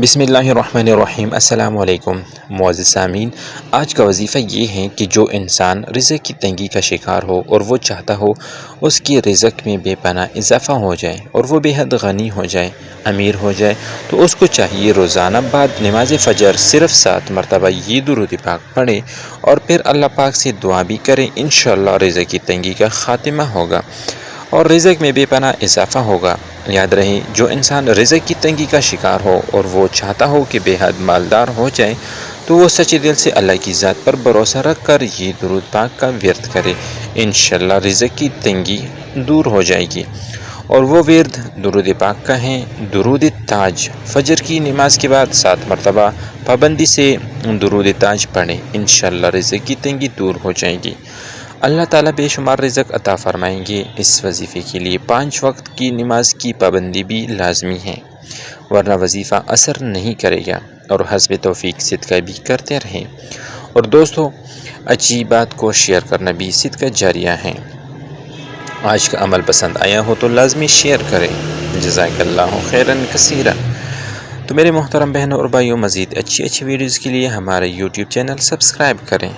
بسم اللہ الرحمن الرحیم۔ السلام علیکم معزز سامعین، آج کا وظیفہ یہ ہے کہ جو انسان رزق کی تنگی کا شکار ہو اور وہ چاہتا ہو اس کی رزق میں بے پناہ اضافہ ہو جائے اور وہ بے حد غنی ہو جائے، امیر ہو جائے، تو اس کو چاہیے روزانہ بعد نماز فجر صرف 7 مرتبہ یہ درود پاک پڑھے اور پھر اللہ پاک سے دعا بھی کرے۔ انشاءاللہ رزق کی تنگی کا خاتمہ ہوگا اور رزق میں بے پناہ اضافہ ہوگا۔ یاد رہے، جو انسان رزق کی تنگی کا شکار ہو اور وہ چاہتا ہو کہ بے حد مالدار ہو جائے تو وہ سچے دل سے اللہ کی ذات پر بھروسہ رکھ کر یہ درود پاک کا ورد کرے، انشاءاللہ رزق کی تنگی دور ہو جائے گی۔ اور وہ ورد درود پاک کا ہے درود تاج۔ فجر کی نماز کے بعد 7 مرتبہ پابندی سے درود تاج پڑھیں، انشاءاللہ رزق کی تنگی دور ہو جائے گی۔ اللہ تعالیٰ بے شمار رزق عطا فرمائیں گے۔ اس وظیفے کے لیے 5 وقت کی نماز کی پابندی بھی لازمی ہے، ورنہ وظیفہ اثر نہیں کرے گا۔ اور حسب توفیق صدقہ بھی کرتے رہیں۔ اور دوستو، اچھی بات کو شیئر کرنا بھی صدقہ جاریہ ہے۔ آج کا عمل پسند آیا ہو تو لازمی شیئر کریں۔ جزاک اللہ خیرن کثیرا۔ تو میرے محترم بہنوں اور بھائیوں، مزید اچھی ویڈیوز کے لیے ہمارے یوٹیوب چینل سبسکرائب کریں۔